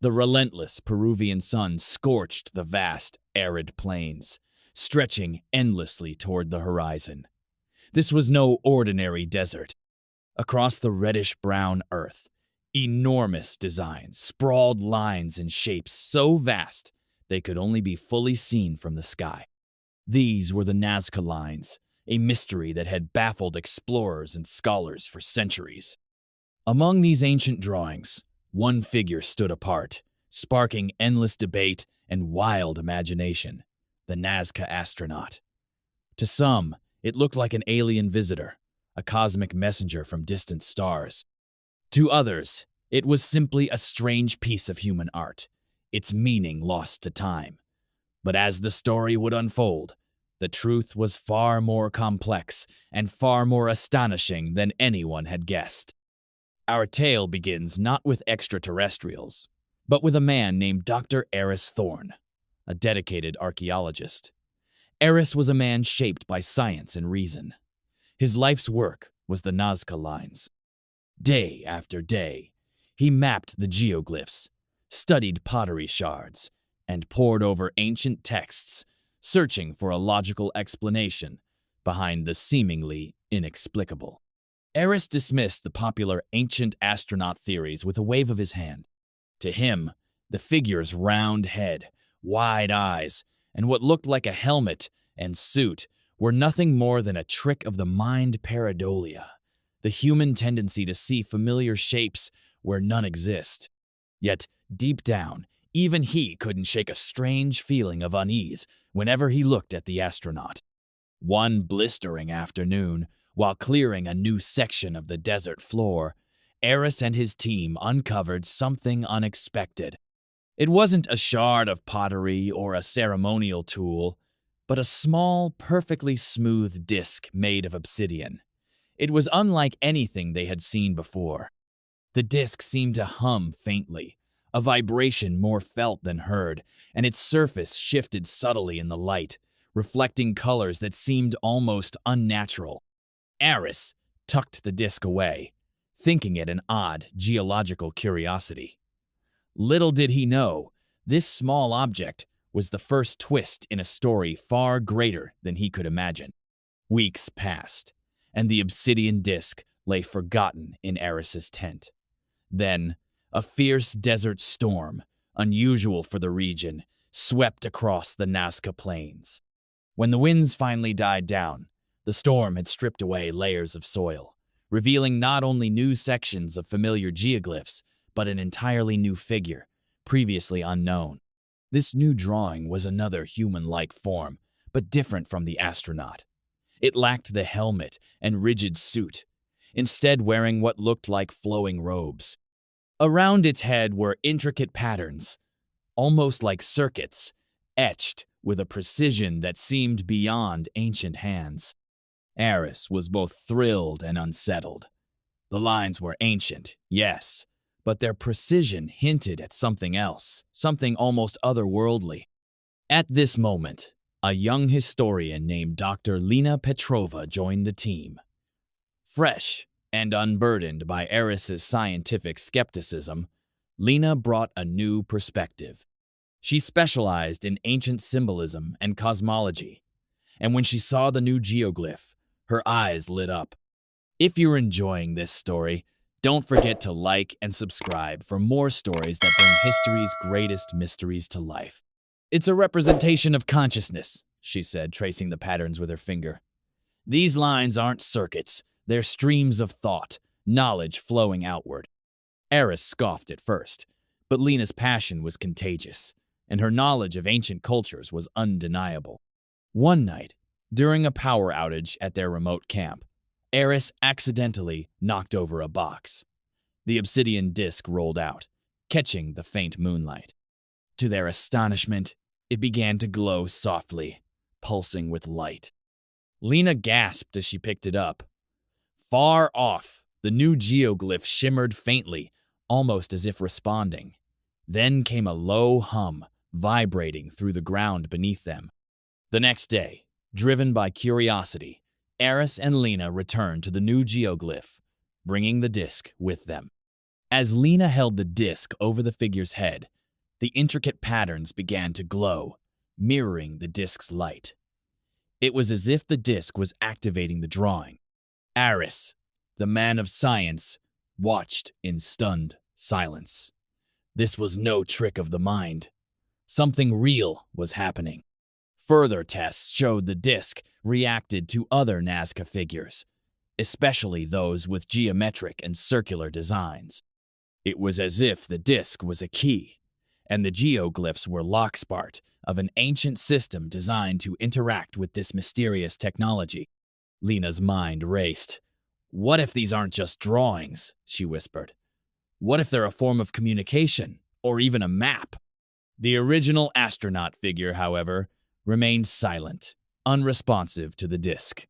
The relentless Peruvian sun scorched the vast, arid plains, stretching endlessly toward the horizon. This was no ordinary desert. Across the reddish-brown earth, enormous designs sprawled lines and shapes so vast they could only be fully seen from the sky. These were the Nazca Lines, a mystery that had baffled explorers and scholars for centuries. Among these ancient drawings, one figure stood apart, sparking endless debate and wild imagination: the Nazca Astronaut. To some, it looked like an alien visitor, a cosmic messenger from distant stars. To others, it was simply a strange piece of human art, its meaning lost to time. But as the story would unfold, the truth was far more complex and far more astonishing than anyone had guessed. Our tale begins not with extraterrestrials, but with a man named Dr. Eris Thorne, a dedicated archaeologist. Eris was a man shaped by science and reason. His life's work was the Nazca Lines. Day after day, he mapped the geoglyphs, studied pottery shards, and pored over ancient texts, searching for a logical explanation behind the seemingly inexplicable. Eris dismissed the popular ancient astronaut theories with a wave of his hand. To him, the figure's round head, wide eyes, and what looked like a helmet and suit were nothing more than a trick of the mind pareidolia, the human tendency to see familiar shapes where none exist. Yet, deep down, even he couldn't shake a strange feeling of unease whenever he looked at the astronaut. One blistering afternoon, while clearing a new section of the desert floor, Eris and his team uncovered something unexpected. It wasn't a shard of pottery or a ceremonial tool, but a small, perfectly smooth disc made of obsidian. It was unlike anything they had seen before. The disc seemed to hum faintly, a vibration more felt than heard, and its surface shifted subtly in the light, reflecting colors that seemed almost unnatural. Eris tucked the disc away, thinking it an odd geological curiosity. Little did he know, this small object was the first twist in a story far greater than he could imagine. Weeks passed, and the obsidian disc lay forgotten in Eris's tent. Then, a fierce desert storm, unusual for the region, swept across the Nazca Plains. When the winds finally died down, the storm had stripped away layers of soil, revealing not only new sections of familiar geoglyphs, but an entirely new figure, previously unknown. This new drawing was another human-like form, but different from the astronaut. It lacked the helmet and rigid suit, instead wearing what looked like flowing robes. Around its head were intricate patterns, almost like circuits, etched with a precision that seemed beyond ancient hands. Eris was both thrilled and unsettled. The lines were ancient, yes, but their precision hinted at something else, something almost otherworldly. At this moment, a young historian named Dr. Lena Petrova joined the team. Fresh and unburdened by Eris's scientific skepticism, Lena brought a new perspective. She specialized in ancient symbolism and cosmology, and when she saw the new geoglyph, her eyes lit up. If you're enjoying this story, don't forget to like and subscribe for more stories that bring history's greatest mysteries to life. It's a representation of consciousness, she said, tracing the patterns with her finger. These lines aren't circuits, they're streams of thought, knowledge flowing outward. Eris scoffed at first, but Lena's passion was contagious, and her knowledge of ancient cultures was undeniable. One night, during a power outage at their remote camp, Eris accidentally knocked over a box. The obsidian disc rolled out, catching the faint moonlight. To their astonishment, it began to glow softly, pulsing with light. Lena gasped as she picked it up. Far off, the new geoglyph shimmered faintly, almost as if responding. Then came a low hum, vibrating through the ground beneath them. The next day, driven by curiosity, Eris and Lena returned to the new geoglyph, bringing the disc with them. As Lena held the disc over the figure's head, the intricate patterns began to glow, mirroring the disc's light. It was as if the disc was activating the drawing. Aris, the man of science, watched in stunned silence. This was no trick of the mind. Something real was happening. Further tests showed the disc reacted to other Nazca figures, especially those with geometric and circular designs. It was as if the disc was a key, and the geoglyphs were lockspart of an ancient system designed to interact with this mysterious technology. Lena's mind raced. What if these aren't just drawings? She whispered. What if they're a form of communication, or even a map? The original astronaut figure, however, remained silent, unresponsive to the disc.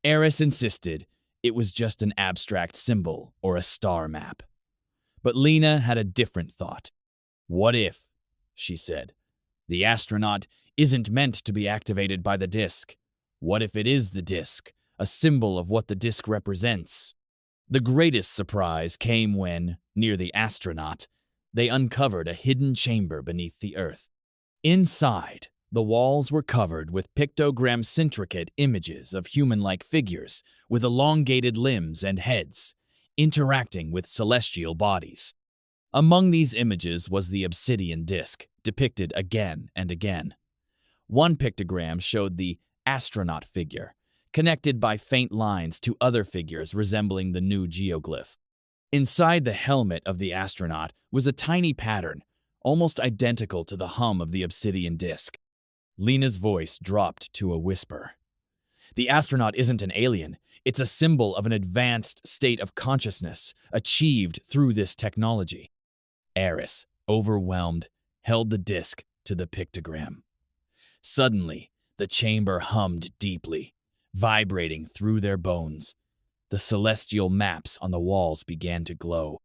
Eris insisted it was just an abstract symbol or a star map. But Lena had a different thought. What if, she said, the astronaut isn't meant to be activated by the disc? What if it is the disc, a symbol of what the disc represents? The greatest surprise came when, near the astronaut, they uncovered a hidden chamber beneath the earth. Inside, the walls were covered with pictogram-intricate images of human-like figures with elongated limbs and heads, interacting with celestial bodies. Among these images was the obsidian disc, depicted again and again. One pictogram showed the astronaut figure, connected by faint lines to other figures resembling the new geoglyph. Inside the helmet of the astronaut was a tiny pattern, almost identical to the hum of the obsidian disc. Lena's voice dropped to a whisper. The astronaut isn't an alien. It's a symbol of an advanced state of consciousness achieved through this technology. Eris, overwhelmed, held the disc to the pictogram. Suddenly, the chamber hummed deeply, vibrating through their bones. The celestial maps on the walls began to glow.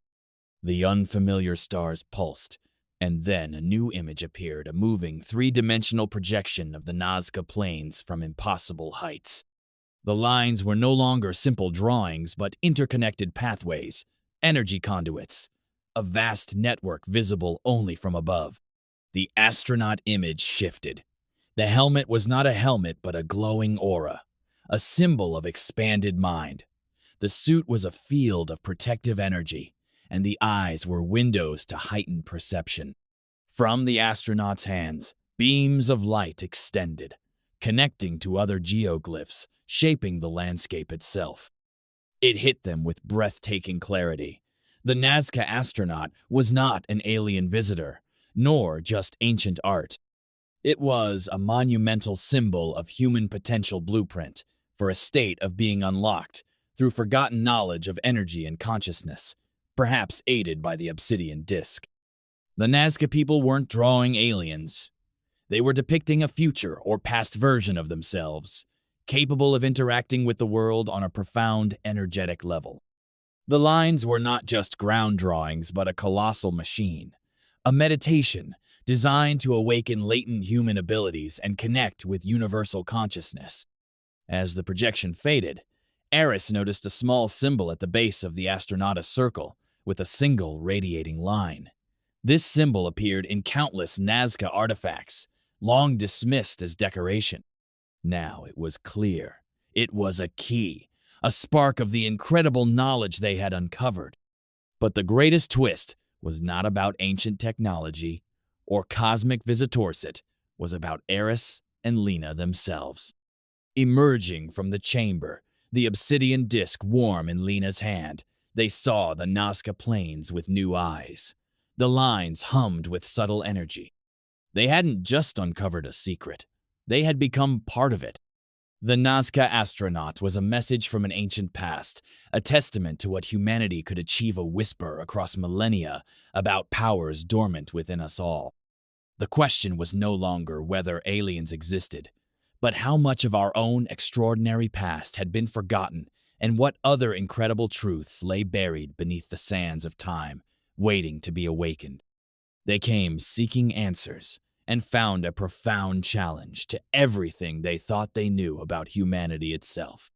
The unfamiliar stars pulsed, and then a new image appeared, a moving, three-dimensional projection of the Nazca Plains from impossible heights. The lines were no longer simple drawings, but interconnected pathways, energy conduits, a vast network visible only from above. The astronaut image shifted. The helmet was not a helmet, but a glowing aura, a symbol of expanded mind. The suit was a field of protective energy, and the eyes were windows to heightened perception. From the astronaut's hands, beams of light extended, connecting to other geoglyphs, shaping the landscape itself. It hit them with breathtaking clarity. The Nazca Astronaut was not an alien visitor, nor just ancient art. It was a monumental symbol of human potential blueprint for a state of being unlocked through forgotten knowledge of energy and consciousness, perhaps aided by the obsidian disc. The Nazca people weren't drawing aliens. They were depicting a future or past version of themselves, capable of interacting with the world on a profound energetic level. The lines were not just ground drawings, but a colossal machine, a meditation designed to awaken latent human abilities and connect with universal consciousness. As the projection faded, Eris noticed a small symbol at the base of the astronauta's circle with a single radiating line. This symbol appeared in countless Nazca artifacts, long dismissed as decoration. Now it was clear. It was a key, a spark of the incredible knowledge they had uncovered. But the greatest twist was not about ancient technology or cosmic visitors. It was about Eris and Lena themselves. Emerging from the chamber, the obsidian disc warm in Lena's hand, they saw the Nazca Plains with new eyes. The lines hummed with subtle energy. They hadn't just uncovered a secret. They had become part of it. The Nazca Astronaut was a message from an ancient past, a testament to what humanity could achieve, a whisper across millennia about powers dormant within us all. The question was no longer whether aliens existed, but how much of our own extraordinary past had been forgotten and what other incredible truths lay buried beneath the sands of time, waiting to be awakened. They came seeking answers and found a profound challenge to everything they thought they knew about humanity itself.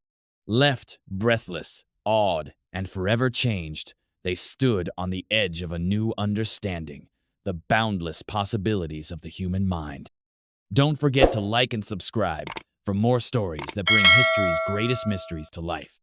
Left breathless, awed, and forever changed, They stood on the edge of a new understanding, the boundless possibilities of the human mind. Don't forget to like and subscribe for more stories that bring history's greatest mysteries to life.